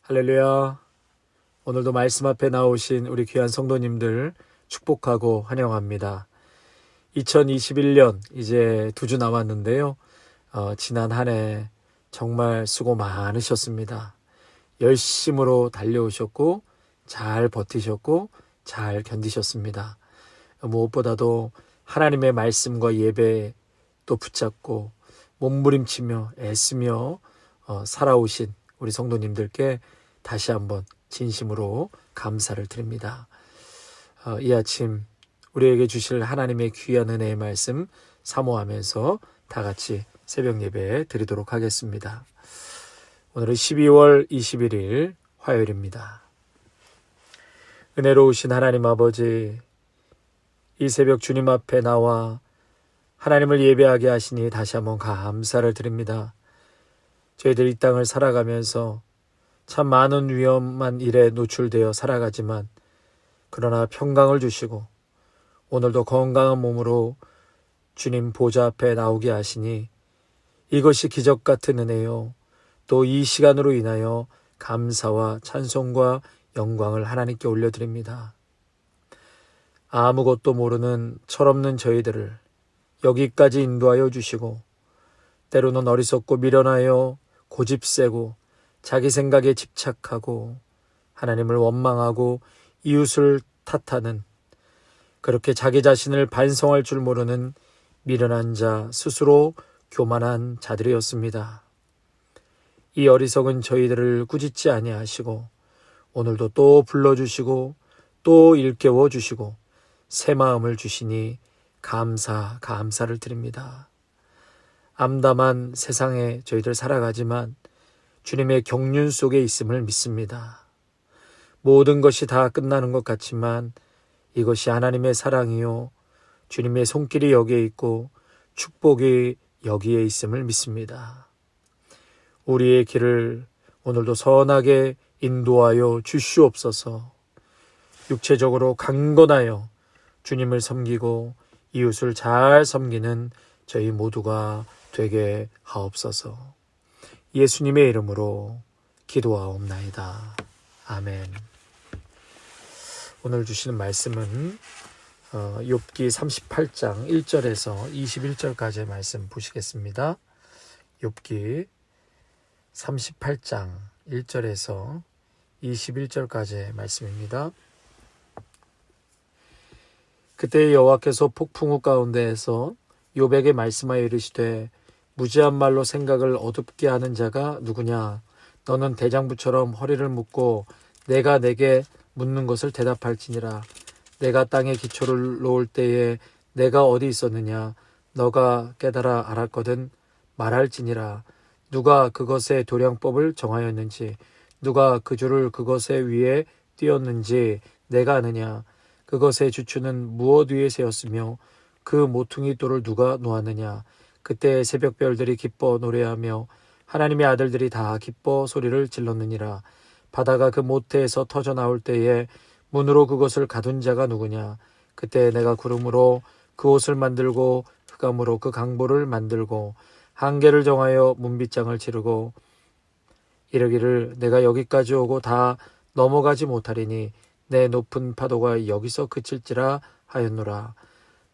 할렐루야. 오늘도 말씀 앞에 나오신 우리 귀한 성도님들 축복하고 환영합니다. 2021년 이제 2주 남았는데요. 지난 한 해 정말 수고 많으셨습니다. 열심으로 달려오셨고 잘 버티셨고 잘 견디셨습니다. 무엇보다도 하나님의 말씀과 예배 또 붙잡고 몸부림치며 애쓰며 살아오신 우리 성도님들께 다시 한번 진심으로 감사를 드립니다. 이 아침 우리에게 주실 하나님의 귀한 은혜의 말씀 사모하면서 다 같이 새벽 예배 드리도록 하겠습니다. 오늘은 12월 21일 화요일입니다. 은혜로우신 하나님 아버지, 이 새벽 주님 앞에 나와 하나님을 예배하게 하시니 다시 한번 감사를 드립니다. 저희들 이 땅을 살아가면서 참 많은 위험한 일에 노출되어 살아가지만 그러나 평강을 주시고 오늘도 건강한 몸으로 주님 보좌 앞에 나오게 하시니 이것이 기적 같은 은혜요. 또 이 시간으로 인하여 감사와 찬송과 영광을 하나님께 올려드립니다. 아무것도 모르는 철없는 저희들을 여기까지 인도하여 주시고 때로는 어리석고 미련하여 고집세고 자기 생각에 집착하고 하나님을 원망하고 이웃을 탓하는 그렇게 자기 자신을 반성할 줄 모르는 미련한 자, 스스로 교만한 자들이었습니다. 이 어리석은 저희들을 꾸짖지 아니하시고 오늘도 또 불러주시고 또 일깨워 주시고 새 마음을 주시니 감사를 드립니다. 암담한 세상에 저희들 살아가지만 주님의 경륜 속에 있음을 믿습니다. 모든 것이 다 끝나는 것 같지만 이것이 하나님의 사랑이요 주님의 손길이 여기에 있고 축복이 여기에 있음을 믿습니다. 우리의 길을 오늘도 선하게 인도하여 주시옵소서. 육체적으로 강건하여 주님을 섬기고 이웃을 잘 섬기는 저희 모두가 되게 하옵소서. 예수님의 이름으로 기도하옵나이다. 아멘. 오늘 주시는 말씀은 욥기 38장 1절에서 21절까지의 말씀 보시겠습니다. 욥기 38장 1절에서 21절까지의 말씀입니다. 그때 여호와께서 폭풍우 가운데에서 욥에게 말씀하여 이르시되 무지한 말로 생각을 어둡게 하는 자가 누구냐? 너는 대장부처럼 허리를 묶고 내가 내게 묻는 것을 대답할지니라. 내가 땅에 기초를 놓을 때에 내가 어디 있었느냐? 너가 깨달아 알았거든 말할지니라. 누가 그것의 도량법을 정하였는지 누가 그 줄을 그것의 위에 띄었는지 내가 아느냐? 그것의 주추는 무엇 위에 세웠으며 그 모퉁이 돌을 누가 놓았느냐? 그때 새벽별들이 기뻐 노래하며 하나님의 아들들이 다 기뻐 소리를 질렀느니라. 바다가 그 모태에서 터져 나올 때에 문으로 그것을 가둔 자가 누구냐? 그때 내가 구름으로 그 옷을 만들고 흑암으로 그 강보를 만들고 한계를 정하여 문빗장을 치르고 이르기를 내가 여기까지 오고 다 넘어가지 못하리니 내 높은 파도가 여기서 그칠지라 하였노라.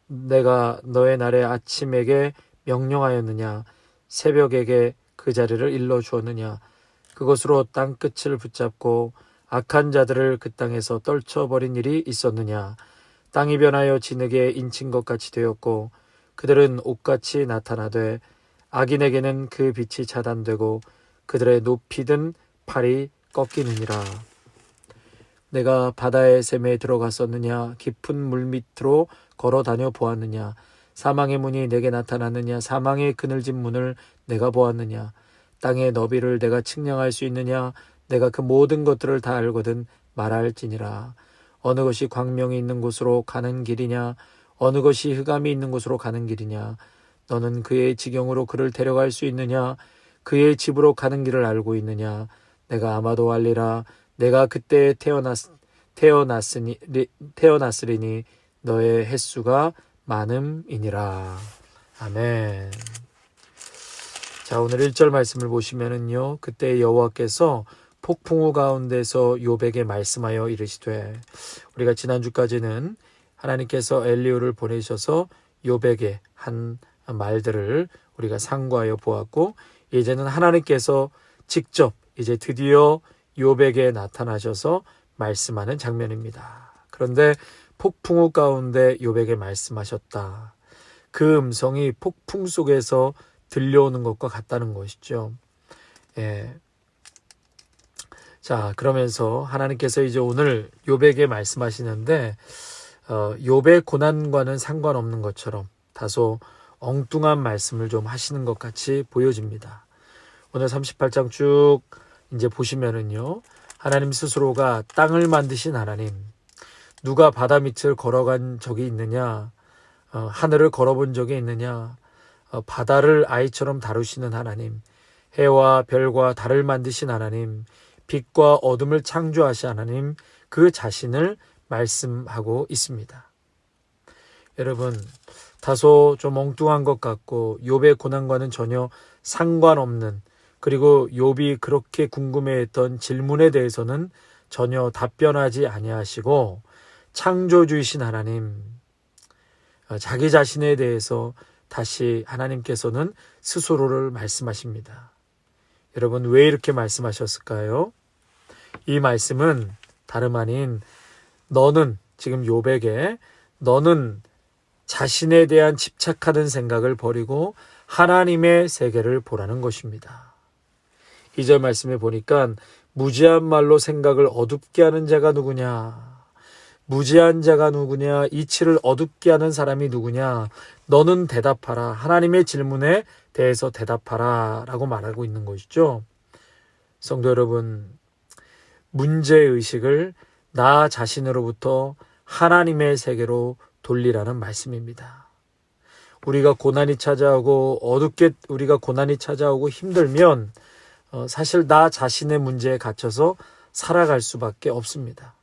내가 너의 날에 아침에게 명령하였느냐? 새벽에게 그 자리를 일러주었느냐? 그것으로 땅끝을 붙잡고 악한 자들을 그 땅에서 떨쳐버린 일이 있었느냐? 땅이 변하여 진흙에 인친 것 같이 되었고 그들은 옷같이 나타나되 악인에게는 그 빛이 차단되고 그들의 높이 든 팔이 꺾이느니라. 내가 바다의 샘에 들어갔었느냐? 깊은 물 밑으로 걸어 다녀 보았느냐? 사망의 문이 내게 나타났느냐? 사망의 그늘진 문을 내가 보았느냐? 땅의 너비를 내가 측량할 수 있느냐? 내가 그 모든 것들을 다 알거든 말할지니라. 어느 것이 광명이 있는 곳으로 가는 길이냐? 어느 것이 흑암이 있는 곳으로 가는 길이냐? 너는 그의 지경으로 그를 데려갈 수 있느냐? 그의 집으로 가는 길을 알고 있느냐? 내가 아마도 알리라. 내가 그때 태어났으리니 너의 횟수가 많음이니라. 아멘. 자, 오늘 1절 말씀을 보시면은요, 그때 여호와께서 폭풍우 가운데서 욥에게 말씀하여 이르시되, 우리가 지난주까지는 하나님께서 엘리후를 보내셔서 욥에게 한 말들을 우리가 상고하여 보았고, 이제는 하나님께서 직접 이제 드디어 욥에게 나타나셔서 말씀하는 장면입니다. 그런데 폭풍우 가운데 욥에게 말씀하셨다. 그 음성이 폭풍 속에서 들려오는 것과 같다는 것이죠. 예. 자, 그러면서 하나님께서 이제 오늘 욥에게 말씀하시는데, 욥의 고난과는 상관없는 것처럼 다소 엉뚱한 말씀을 좀 하시는 것 같이 보여집니다. 오늘 38장 쭉 이제 보시면은요, 하나님 스스로가 땅을 만드신 하나님, 누가 바다 밑을 걸어간 적이 있느냐, 하늘을 걸어본 적이 있느냐, 바다를 아이처럼 다루시는 하나님, 해와 별과 달을 만드신 하나님, 빛과 어둠을 창조하신 하나님, 그 자신을 말씀하고 있습니다. 여러분, 다소 좀 엉뚱한 것 같고 욥의 고난과는 전혀 상관없는, 그리고 욥이 그렇게 궁금해했던 질문에 대해서는 전혀 답변하지 아니하시고 창조주이신 하나님, 자기 자신에 대해서 다시 하나님께서는 스스로를 말씀하십니다. 여러분, 왜 이렇게 말씀하셨을까요? 이 말씀은 다름 아닌 너는, 지금 욥에게 너는 자신에 대한 집착하는 생각을 버리고 하나님의 세계를 보라는 것입니다. 2절 말씀에 보니까 무지한 말로 생각을 어둡게 하는 자가 누구냐? 무지한 자가 누구냐? 이치를 어둡게 하는 사람이 누구냐? 너는 대답하라. 하나님의 질문에 대해서 대답하라 라고 말하고 있는 것이죠. 성도 여러분, 문제의식을 나 자신으로부터 하나님의 세계로 돌리라는 말씀입니다. 우리가 고난이 찾아오고 우리가 고난이 찾아오고 힘들면 사실 나 자신의 문제에 갇혀서 살아갈 수밖에 없습니다.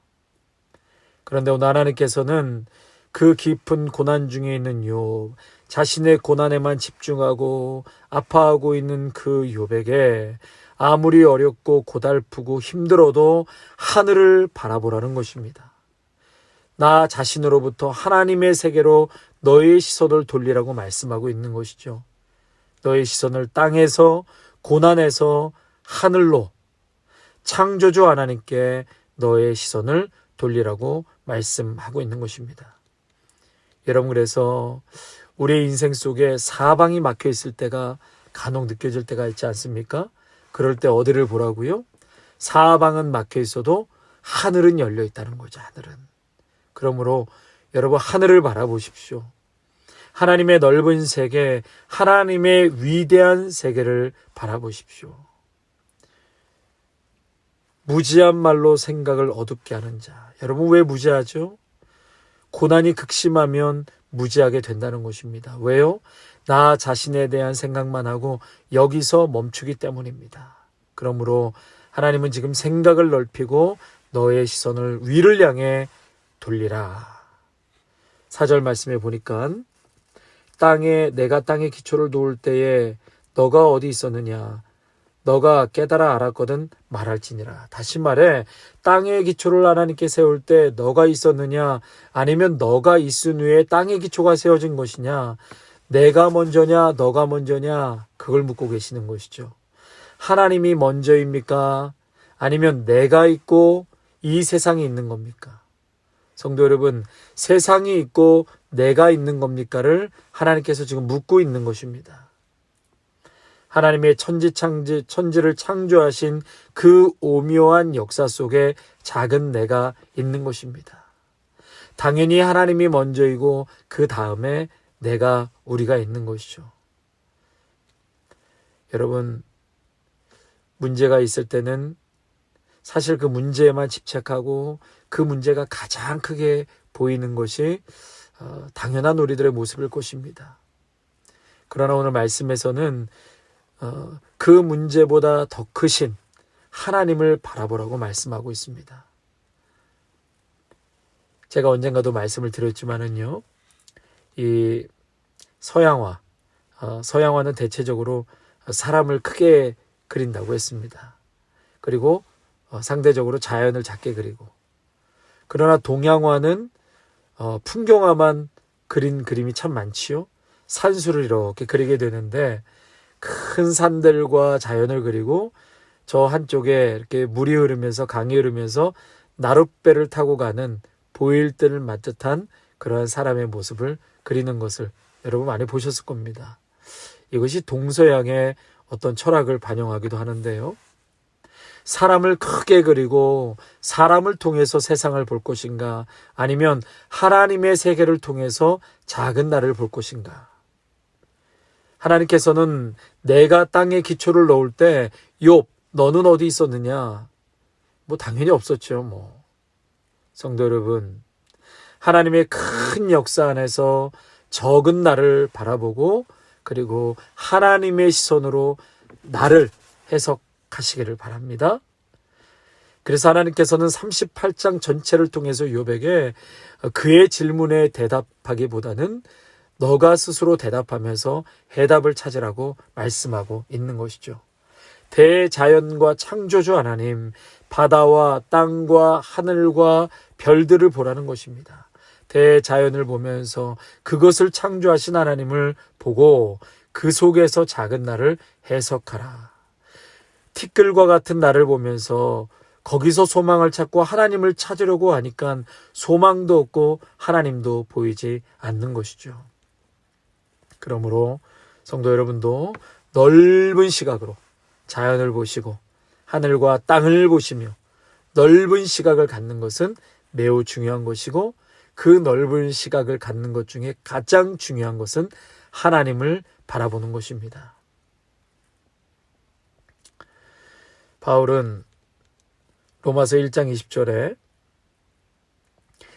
그런데 오늘 하나님께서는 그 깊은 고난 중에 있는 욥, 자신의 고난에만 집중하고 아파하고 있는 그 욥에게 아무리 어렵고 고달프고 힘들어도 하늘을 바라보라는 것입니다. 나 자신으로부터 하나님의 세계로 너의 시선을 돌리라고 말씀하고 있는 것이죠. 너의 시선을 땅에서, 고난에서 하늘로, 창조주 하나님께 너의 시선을 돌리라고 말씀하고 있는 것입니다. 여러분, 그래서 우리의 인생 속에 사방이 막혀 있을 때가 간혹 느껴질 때가 있지 않습니까? 그럴 때 어디를 보라고요? 사방은 막혀 있어도 하늘은 열려 있다는 거죠. 하늘은. 그러므로 여러분, 하늘을 바라보십시오. 하나님의 넓은 세계, 하나님의 위대한 세계를 바라보십시오. 무지한 말로 생각을 어둡게 하는 자. 여러분, 왜 무지하죠? 고난이 극심하면 무지하게 된다는 것입니다. 왜요? 나 자신에 대한 생각만 하고 여기서 멈추기 때문입니다. 그러므로 하나님은 지금 생각을 넓히고 너의 시선을 위를 향해 돌리라. 4절 말씀에 보니까 내가 땅의 기초를 놓을 때에 너가 어디 있었느냐? 너가 깨달아 알았거든 말할지니라. 다시 말해, 땅의 기초를 하나님께 세울 때 너가 있었느냐? 아니면 너가 있은 후에 땅의 기초가 세워진 것이냐? 내가 먼저냐? 너가 먼저냐? 그걸 묻고 계시는 것이죠. 하나님이 먼저입니까? 아니면 내가 있고 이 세상이 있는 겁니까? 성도 여러분, 세상이 있고 내가 있는 겁니까를 하나님께서 지금 묻고 있는 것입니다. 하나님의 천지를 창조하신 그 오묘한 역사 속에 작은 내가 있는 것입니다. 당연히 하나님이 먼저이고 그 다음에 우리가 있는 것이죠. 여러분, 문제가 있을 때는 사실 그 문제에만 집착하고 그 문제가 가장 크게 보이는 것이 당연한 우리들의 모습일 것입니다. 그러나 오늘 말씀에서는 그 문제보다 더 크신 하나님을 바라보라고 말씀하고 있습니다. 제가 언젠가도 말씀을 드렸지만은요, 이 서양화는 대체적으로 사람을 크게 그린다고 했습니다. 그리고 상대적으로 자연을 작게 그리고, 그러나 동양화는 풍경화만 그린 그림이 참 많지요. 산수를 이렇게 그리게 되는데 큰 산들과 자연을 그리고 저 한쪽에 이렇게 물이 흐르면서 강이 흐르면서 나룻배를 타고 가는 보일들을 맞듯한 그러한 사람의 모습을 그리는 것을 여러분 많이 보셨을 겁니다. 이것이 동서양의 어떤 철학을 반영하기도 하는데요. 사람을 크게 그리고 사람을 통해서 세상을 볼 것인가, 아니면 하나님의 세계를 통해서 작은 나를 볼 것인가. 하나님께서는 내가 땅에 기초를 놓을 때 욥 너는 어디 있었느냐? 당연히 없었죠. 성도 여러분, 하나님의 큰 역사 안에서 적은 나를 바라보고, 그리고 하나님의 시선으로 나를 해석하시기를 바랍니다. 그래서 하나님께서는 38장 전체를 통해서 욥에게 그의 질문에 대답하기보다는 너가 스스로 대답하면서 해답을 찾으라고 말씀하고 있는 것이죠. 대자연과 창조주 하나님, 바다와 땅과 하늘과 별들을 보라는 것입니다. 대자연을 보면서 그것을 창조하신 하나님을 보고 그 속에서 작은 나를 해석하라. 티끌과 같은 나를 보면서 거기서 소망을 찾고 하나님을 찾으려고 하니까 소망도 없고 하나님도 보이지 않는 것이죠. 그러므로 성도 여러분도 넓은 시각으로 자연을 보시고 하늘과 땅을 보시며 넓은 시각을 갖는 것은 매우 중요한 것이고, 그 넓은 시각을 갖는 것 중에 가장 중요한 것은 하나님을 바라보는 것입니다. 바울은 로마서 1장 20절에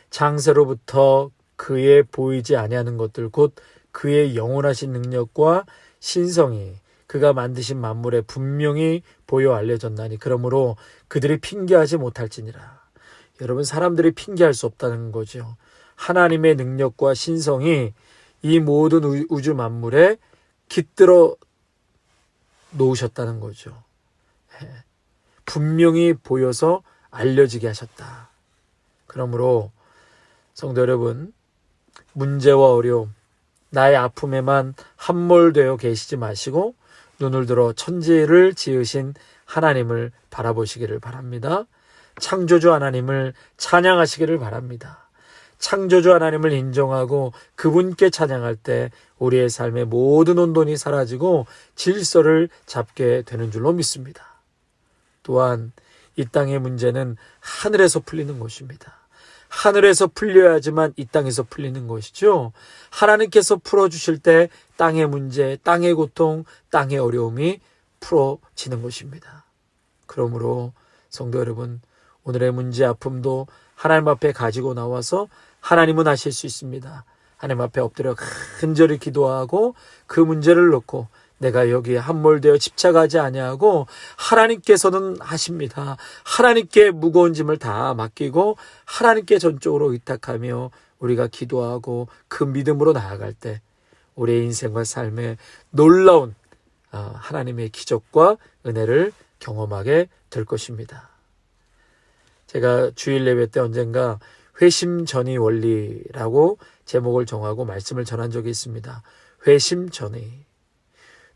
창세로부터 그의 보이지 아니하는 것들 곧 그의 영원하신 능력과 신성이 그가 만드신 만물에 분명히 보여 알려졌나니 그러므로 그들이 핑계하지 못할지니라. 여러분, 사람들이 핑계할 수 없다는 거죠. 하나님의 능력과 신성이 이 모든 우주 만물에 깃들어 놓으셨다는 거죠. 분명히 보여서 알려지게 하셨다. 그러므로 성도 여러분, 문제와 어려움, 나의 아픔에만 함몰되어 계시지 마시고 눈을 들어 천지를 지으신 하나님을 바라보시기를 바랍니다. 창조주 하나님을 찬양하시기를 바랍니다. 창조주 하나님을 인정하고 그분께 찬양할 때 우리의 삶의 모든 혼돈이 사라지고 질서를 잡게 되는 줄로 믿습니다. 또한 이 땅의 문제는 하늘에서 풀리는 것입니다. 하늘에서 풀려야지만 이 땅에서 풀리는 것이죠. 하나님께서 풀어주실 때 땅의 문제, 땅의 고통, 땅의 어려움이 풀어지는 것입니다. 그러므로 성도 여러분, 오늘의 문제, 아픔도 하나님 앞에 가지고 나와서 하나님은 하실 수 있습니다. 하나님 앞에 엎드려 간절히 기도하고 그 문제를 놓고 내가 여기에 함몰되어 집착하지 아니하고 하나님께서는 하십니다. 하나님께 무거운 짐을 다 맡기고 하나님께 전적으로 의탁하며 우리가 기도하고 그 믿음으로 나아갈 때 우리의 인생과 삶에 놀라운 하나님의 기적과 은혜를 경험하게 될 것입니다. 제가 주일 예배 때 언젠가 회심전의 원리라고 제목을 정하고 말씀을 전한 적이 있습니다. 회심전의.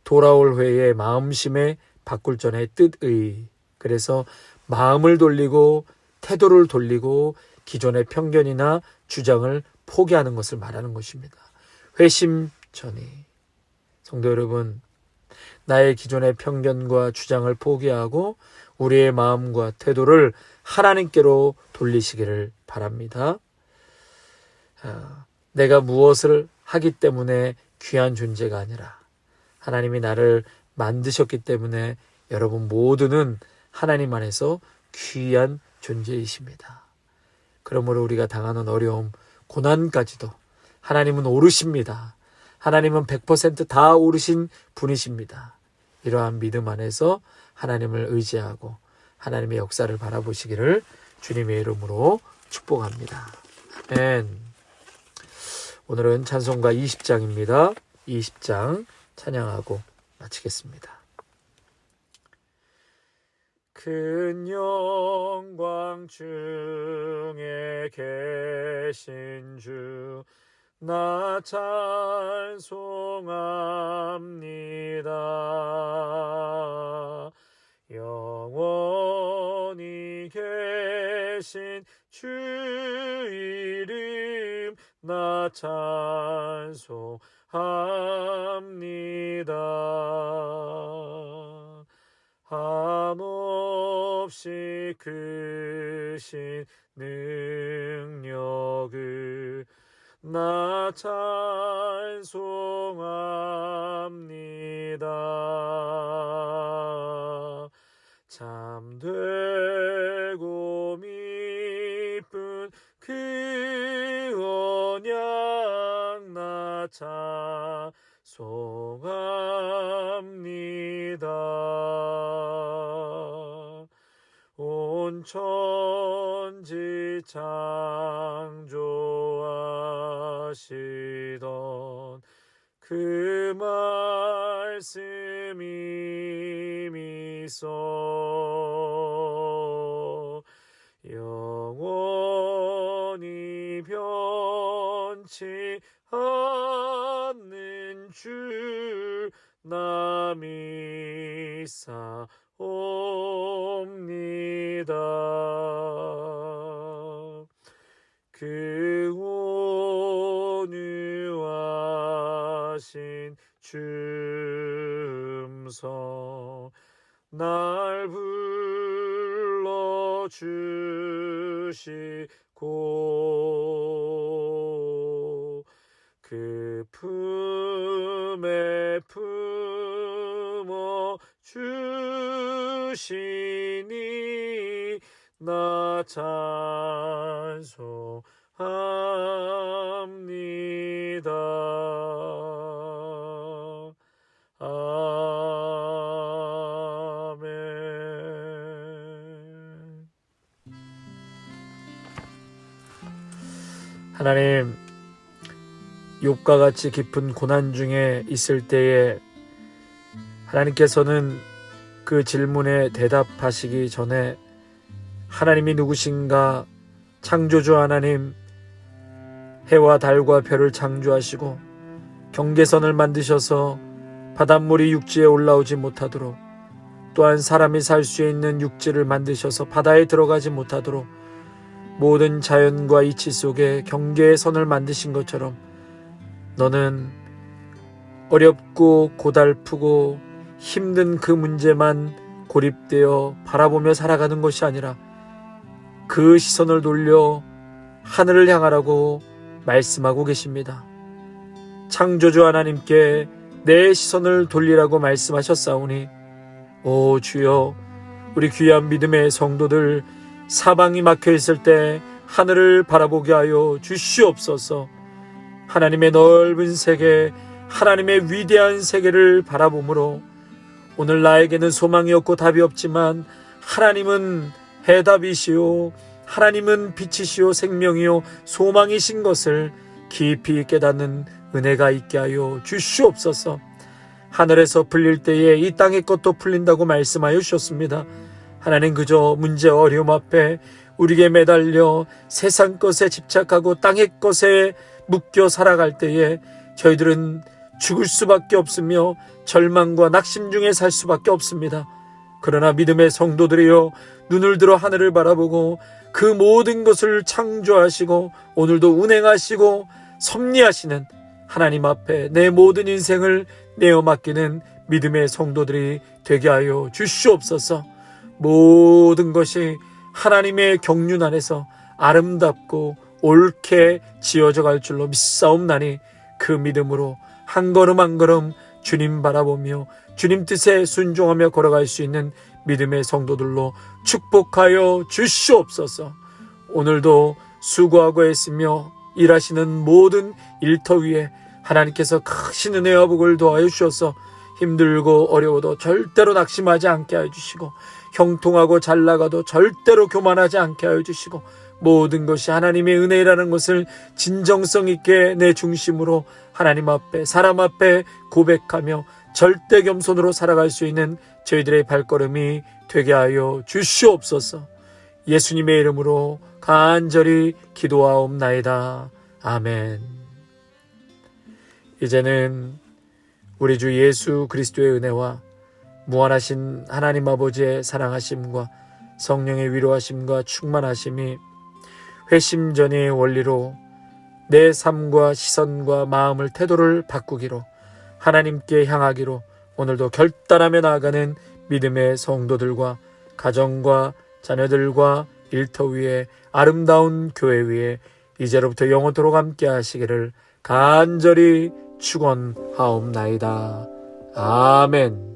돌아올 회의 마음심에 바꿀 전에 뜻의. 그래서 마음을 돌리고 태도를 돌리고 기존의 편견이나 주장을 포기하는 것을 말하는 것입니다. 회심전의. 성도 여러분, 나의 기존의 편견과 주장을 포기하고 우리의 마음과 태도를 하나님께로 돌리시기를 바랍니다. 내가 무엇을 하기 때문에 귀한 존재가 아니라 하나님이 나를 만드셨기 때문에 여러분 모두는 하나님 안에서 귀한 존재이십니다. 그러므로 우리가 당하는 어려움, 고난까지도 하나님은 오르십니다. 하나님은 100%다 오르신 분이십니다. 이러한 믿음 안에서 하나님을 의지하고 하나님의 역사를 바라보시기를 주님의 이름으로 축복합니다. 아멘. 오늘은 찬송가 20장입니다. 20장 찬양하고 마치겠습니다. 큰 영광 중에 계신 주 나 찬송합니다. 영원히 계신 주 이름 나 찬송합니다. 한없이 크신 능력을 나 찬송합니다. 참되고 미쁜 그 언약 나 찬송합니다. 온 천지 창조하시던 그 말씀이 미소 영원히 변치 않는 줄 나 믿사옵니다. 그 온유하신 주음성 날 불러주시고 그 품에 품어 주시니 나 찬송합니다. 아멘. 하나님, 욥과 같이 깊은 고난 중에 있을 때에 하나님께서는 그 질문에 대답하시기 전에 하나님이 누구신가, 창조주 하나님, 해와 달과 별을 창조하시고 경계선을 만드셔서 바닷물이 육지에 올라오지 못하도록, 또한 사람이 살 수 있는 육지를 만드셔서 바다에 들어가지 못하도록 모든 자연과 이치 속에 경계의 선을 만드신 것처럼 너는 어렵고 고달프고 힘든 그 문제만 고립되어 바라보며 살아가는 것이 아니라 그 시선을 돌려 하늘을 향하라고 말씀하고 계십니다. 창조주 하나님께 내 시선을 돌리라고 말씀하셨사오니, 오 주여, 우리 귀한 믿음의 성도들 사방이 막혀있을 때 하늘을 바라보게 하여 주시옵소서. 하나님의 넓은 세계, 하나님의 위대한 세계를 바라보므로 오늘 나에게는 소망이 없고 답이 없지만 하나님은 해답이시오, 하나님은 빛이시오, 생명이요 소망이신 것을 깊이 깨닫는 은혜가 있게 하여 주시옵소서. 하늘에서 풀릴 때에 이 땅의 것도 풀린다고 말씀하여 주셨습니다. 하나님, 그저 문제 어려움 앞에 우리에게 매달려 세상 것에 집착하고 땅의 것에 묶여 살아갈 때에 저희들은 죽을 수밖에 없으며 절망과 낙심 중에 살 수밖에 없습니다. 그러나 믿음의 성도들이여, 눈을 들어 하늘을 바라보고 그 모든 것을 창조하시고 오늘도 운행하시고 섭리하시는 하나님 앞에 내 모든 인생을 내어 맡기는 믿음의 성도들이 되게 하여 주시옵소서. 모든 것이 하나님의 경륜 안에서 아름답고 옳게 지어져 갈 줄로 믿사옵나니 그 믿음으로 한 걸음 한 걸음 주님 바라보며 주님 뜻에 순종하며 걸어갈 수 있는 믿음의 성도들로 축복하여 주시옵소서. 오늘도 수고하고 애쓰며 일하시는 모든 일터 위에 하나님께서 크신 은혜와 복을 더하여 주셔서 힘들고 어려워도 절대로 낙심하지 않게 하여 주시고, 형통하고 잘나가도 절대로 교만하지 않게 하여 주시고, 모든 것이 하나님의 은혜라는 것을 진정성 있게 내 중심으로 하나님 앞에, 사람 앞에 고백하며 절대 겸손으로 살아갈 수 있는 저희들의 발걸음이 되게 하여 주시옵소서. 예수님의 이름으로 간절히 기도하옵나이다. 아멘. 이제는 우리 주 예수 그리스도의 은혜와 무한하신 하나님 아버지의 사랑하심과 성령의 위로하심과 충만하심이 회심전의 원리로 내 삶과 시선과 마음을 태도를 바꾸기로 하나님께 향하기로 오늘도 결단하며 나아가는 믿음의 성도들과 가정과 자녀들과 일터 위에 아름다운 교회 위에 이제로부터 영원토록 함께 하시기를 간절히 축원하옵나이다. 아멘.